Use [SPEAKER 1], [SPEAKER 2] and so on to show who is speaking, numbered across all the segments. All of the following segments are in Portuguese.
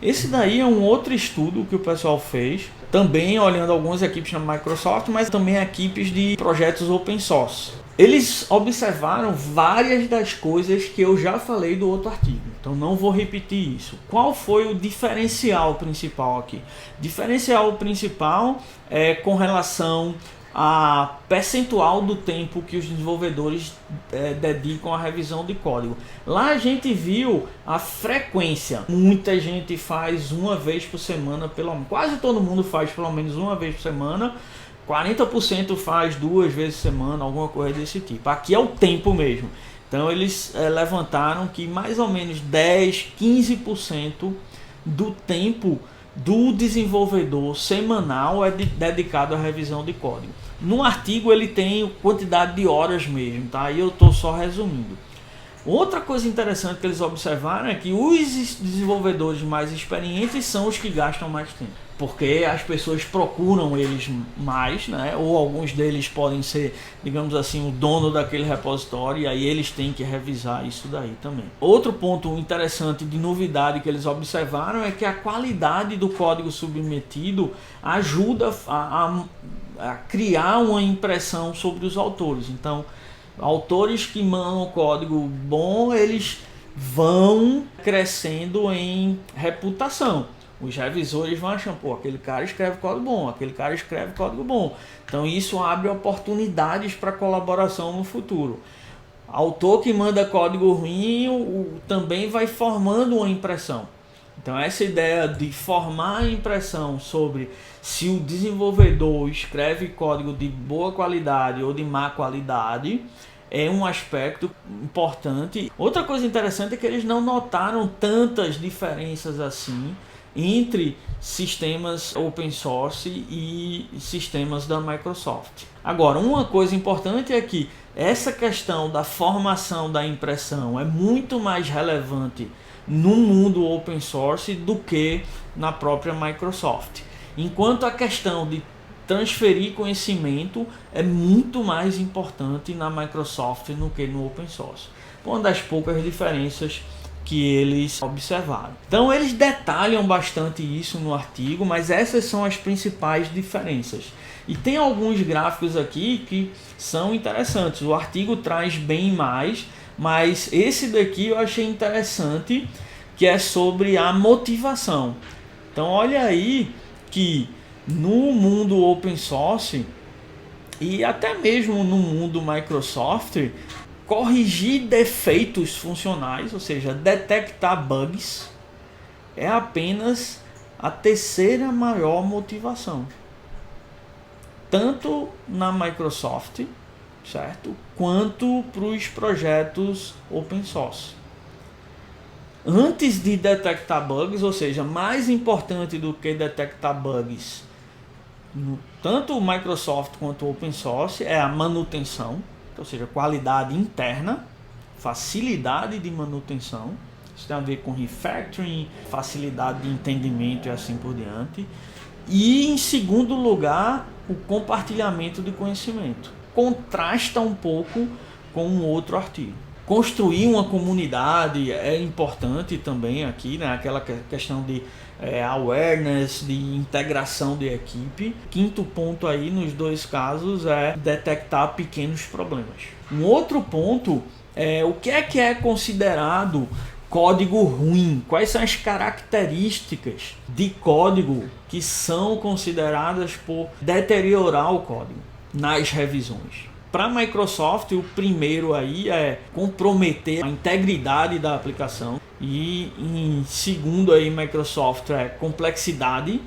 [SPEAKER 1] Esse daí é um outro estudo que o pessoal fez, também olhando algumas equipes na Microsoft, mas também equipes de projetos open source. Eles observaram várias das coisas que eu já falei do outro artigo, então não vou repetir isso. Qual foi o diferencial principal aqui? O diferencial principal é com relação a percentual do tempo que os desenvolvedores dedicam à revisão de código. Lá a gente viu a frequência. Muita gente faz uma vez por semana, quase todo mundo faz pelo menos uma vez por semana. 40% faz 2 vezes por semana, alguma coisa desse tipo. Aqui é o tempo mesmo. Então eles levantaram que mais ou menos 10-15% do tempo do desenvolvedor semanal é dedicado à revisão de código. No artigo ele tem quantidade de horas mesmo, tá? Aí eu estou só resumindo. Outra coisa interessante que eles observaram é que os desenvolvedores mais experientes são os que gastam mais tempo, porque as pessoas procuram eles mais, né? Ou alguns deles podem ser, digamos assim, o dono daquele repositório, e aí eles têm que revisar isso daí também. Outro ponto interessante de novidade que eles observaram é que a qualidade do código submetido ajuda a criar uma impressão sobre os autores. Então, autores que mandam código bom, eles vão crescendo em reputação. Os revisores vão achando, pô, aquele cara escreve código bom, aquele cara escreve código bom. Então isso abre oportunidades para colaboração no futuro. Autor que manda código ruim também vai formando uma impressão. Então essa ideia de formar a impressão sobre se o desenvolvedor escreve código de boa qualidade ou de má qualidade é um aspecto importante. Outra coisa interessante é que eles não notaram tantas diferenças assim entre sistemas open source e sistemas da Microsoft. Agora, uma coisa importante é que essa questão da formação da impressão é muito mais relevante no mundo open source do que na própria Microsoft. Enquanto a questão de transferir conhecimento é muito mais importante na Microsoft do que no open source. Uma das poucas diferenças que eles observaram. Então eles detalham bastante isso no artigo, mas essas são as principais diferenças. E tem alguns gráficos aqui que são interessantes. O artigo traz bem mais, mas esse daqui eu achei interessante, que é sobre a motivação. Então olha aí que no mundo open source e até mesmo no mundo Microsoft, corrigir defeitos funcionais, ou seja, detectar bugs, é apenas a terceira maior motivação. Tanto na Microsoft, certo? Quanto para os projetos open source. Antes de detectar bugs, ou seja, mais importante do que detectar bugs, tanto o Microsoft quanto o open source, é a manutenção, ou seja, qualidade interna, facilidade de manutenção. Isso tem a ver com refactoring, facilidade de entendimento e assim por diante. E em segundo lugar, o compartilhamento de conhecimento. Contrasta um pouco com um outro artigo. Construir uma comunidade é importante também aqui, né? Aquela questão de awareness, de integração de equipe. Quinto ponto aí nos dois casos é detectar pequenos problemas. Um outro ponto é o que é considerado código ruim. Quais são as características de código que são consideradas por deteriorar o código nas revisões? Para a Microsoft, o primeiro aí é comprometer a integridade da aplicação. E em segundo aí, Microsoft, é complexidade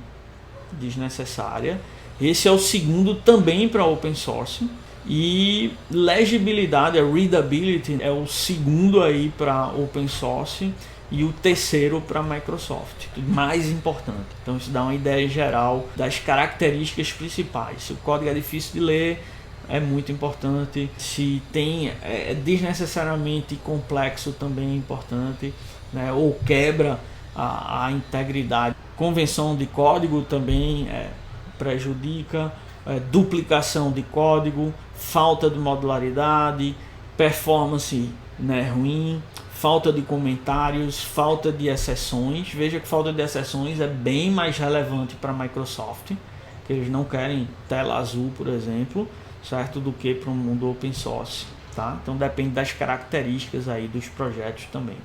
[SPEAKER 1] desnecessária. Esse é o segundo também para open source. E legibilidade, a readability, é o segundo aí para open source. E o terceiro para a Microsoft, mais importante. Então isso dá uma ideia geral das características principais. Se o código é difícil de ler, é muito importante. Se tem desnecessariamente complexo, também é importante, né? Ou quebra a integridade. Convenção de código também prejudica, duplicação de código, falta de modularidade, performance, né, ruim, falta de comentários, falta de exceções. Veja que falta de exceções é bem mais relevante para a Microsoft, que eles não querem tela azul, por exemplo, certo, do que para o mundo open source, tá? Então depende das características aí dos projetos também.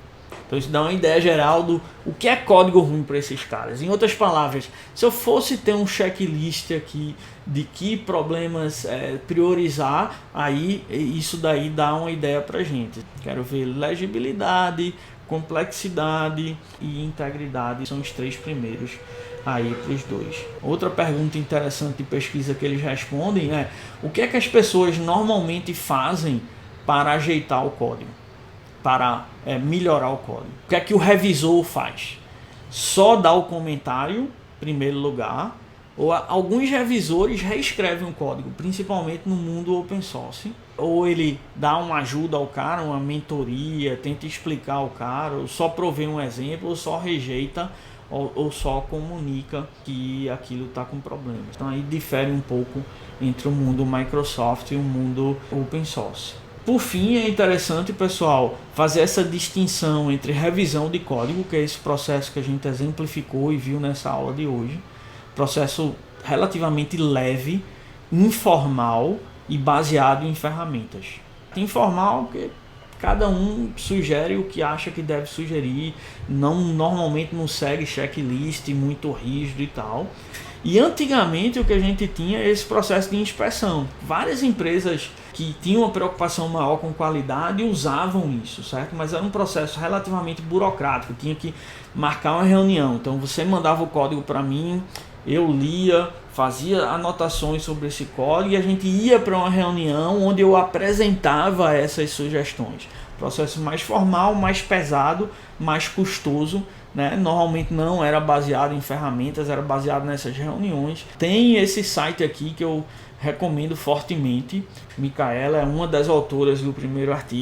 [SPEAKER 1] Então isso dá uma ideia geral do o que é código ruim para esses caras. Em outras palavras, se eu fosse ter um checklist aqui de que problemas priorizar, aí isso daí dá uma ideia para gente. Quero ver legibilidade, complexidade e integridade, são os 3 primeiros aí para os 2. Outra pergunta interessante de pesquisa que eles respondem é: o que é que as pessoas normalmente fazem para ajeitar o código? Para melhorar o código. O que é que o revisor faz? Só dá o comentário, em primeiro lugar, ou alguns revisores reescrevem o código, principalmente no mundo open source, ou ele dá uma ajuda ao cara, uma mentoria, tenta explicar ao cara, ou só provê um exemplo, ou só rejeita, ou só comunica que aquilo está com problemas. Então aí difere um pouco entre o mundo Microsoft e o mundo open source. Por fim, é interessante, pessoal, fazer essa distinção entre revisão de código, que é esse processo que a gente exemplificou e viu nessa aula de hoje, processo relativamente leve, informal e baseado em ferramentas. Informal porque cada um sugere o que acha que deve sugerir, normalmente não segue checklist muito rígido e tal. E antigamente o que a gente tinha é esse processo de inspeção. Várias empresas que tinham uma preocupação maior com qualidade usavam isso, certo? Mas era um processo relativamente burocrático, tinha que marcar uma reunião. Então você mandava o código para mim, eu lia, fazia anotações sobre esse código e a gente ia para uma reunião onde eu apresentava essas sugestões. Processo mais formal, mais pesado, mais custoso, né? Normalmente não era baseado em ferramentas, era baseado nessas reuniões. Tem esse site aqui que eu recomendo fortemente. Micaela é uma das autoras do primeiro artigo.